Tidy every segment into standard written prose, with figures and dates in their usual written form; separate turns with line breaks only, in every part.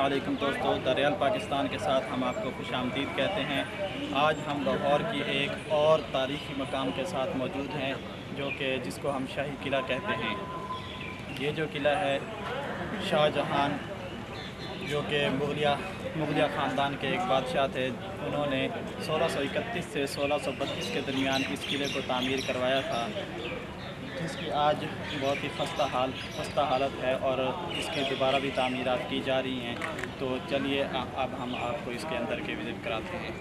अस्सलामुअलैकुम दोस्तों, दरियाल पाकिस्तान के साथ हम आपको खुशामदीद कहते हैं। आज हम लाहौर की एक और तारीख़ी मकाम के साथ मौजूद हैं जिसको हम शाही किला कहते हैं। ये जो किला है शाहजहां जो कि मुग़लिया ख़ानदान के एक बादशाह थे, उन्होंने 1631 से 1632 के दरमियान इस किले को तामीर करवाया था, जिसकी आज बहुत ही खस्ता हालत है और इसके दोबारा भी तामीरात की जा रही हैं। तो चलिए अब हम आपको इसके अंदर के विज़िट कराते हैं।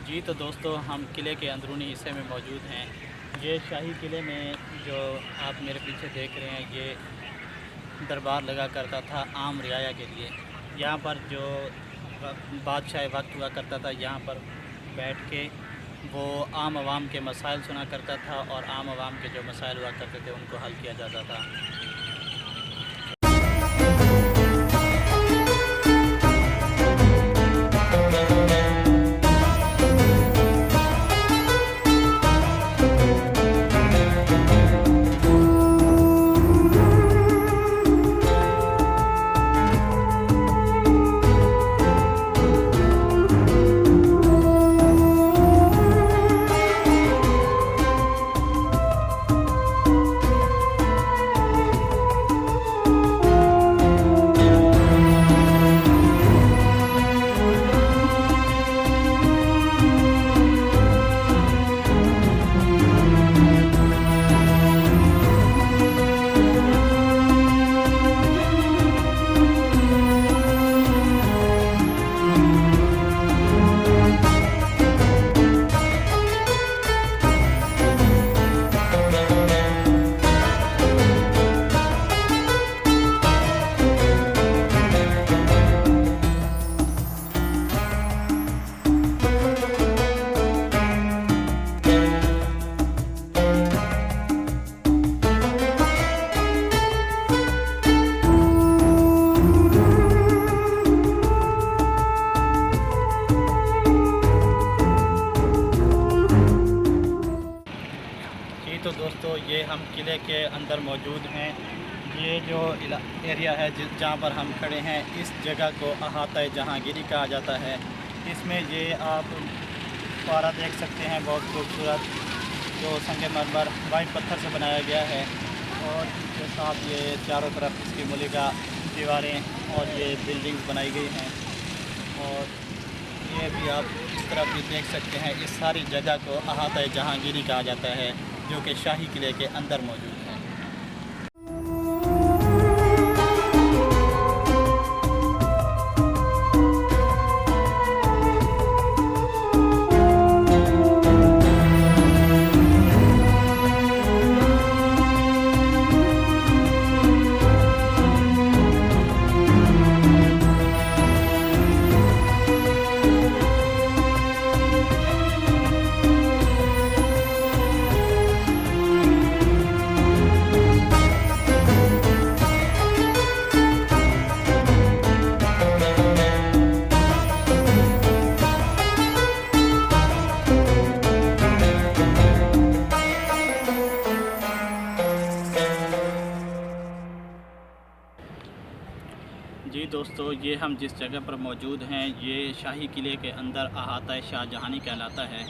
जी तो दोस्तों, हम किले के अंदरूनी हिस्से में मौजूद हैं। ये शाही किले में जो आप मेरे पीछे देख रहे हैं, ये दरबार लगा करता था आम रियाया के लिए। यहाँ पर जो बादशाह वक्त हुआ करता था, यहाँ पर बैठ के वो आम आवाम के मसाइल सुना करता था और आम आवाम के जो मसाइल हुआ करते थे उनको हल किया जाता था। तो दोस्तों, ये हम किले के अंदर मौजूद हैं। ये जो एरिया है जहाँ पर हम खड़े हैं, इस जगह को अहाता जहांगीरी कहा जाता है। इसमें ये आप फुव्वारा देख सकते हैं, बहुत खूबसूरत, जो संग मरमर वाइट पत्थर से बनाया गया है। और इसके साथ ये चारों तरफ इसकी मलिका दीवारें और ये बिल्डिंग्स बनाई गई हैं। और ये भी आप इस तरफ भी देख सकते हैं, इस सारी जगह को अहाता जहांगीरी कहा जाता है, जो कि शाही किले के अंदर मौजूद है। जी दोस्तों, ये हम जिस जगह पर मौजूद हैं ये शाही किले के अंदर अहाता शाहजहानी कहलाता है।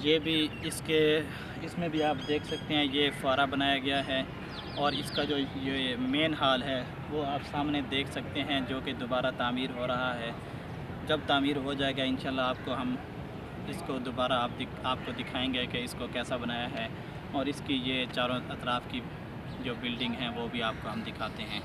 ये भी इसमें भी आप देख सकते हैं, ये फुआरा बनाया गया है। और इसका जो ये मेन हॉल है वो आप सामने देख सकते हैं, जो कि दोबारा तामीर हो रहा है। जब तामीर हो जाएगा इंशाल्लाह आपको हम इसको दोबारा आपको दिखाएंगे कि इसको कैसा बनाया है। और इसकी ये चारों अतराफ़ की जो बिल्डिंग हैं वो भी आपको हम दिखाते हैं।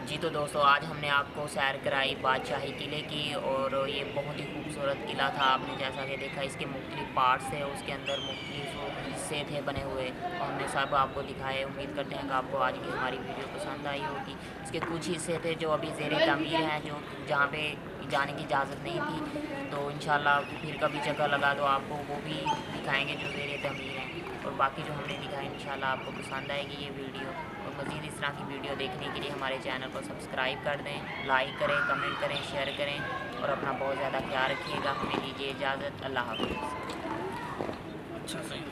जी तो दोस्तों, आज हमने आपको सैर कराई बादशाही किले की। और ये बहुत ही खूबसूरत किला था। आपने जैसा कि देखा, इसके मुख्तलिफ पार्ट्स थे, उसके अंदर मुख्तलिफ हिस्से थे बने हुए, और हमने सब आपको दिखाए। उम्मीद करते हैं कि आपको आज की हमारी वीडियो पसंद आई होगी। इसके कुछ हिस्से थे जो अभी ज़ेर तामीर हैं, जो जहाँ पे जाने की इजाज़त नहीं थी। तो इंशाल्लाह फिर कभी जगह लगा तो आपको वो भी दिखाएँगे जो ज़ेर तामीर हैं। और बाकी जो हमने दिखाया इंशाल्लाह आपको पसंद आएगी ये वीडियो। और मज़ीद इस तरह की वीडियो देखने के लिए हमारे चैनल को सब्सक्राइब कर दें, लाइक करें, कमेंट करें, शेयर करें, और अपना बहुत ज़्यादा ख्याल रखिएगा। हमें दीजिए इजाज़त। अल्लाह हाफ़िज़।
अच्छा सही।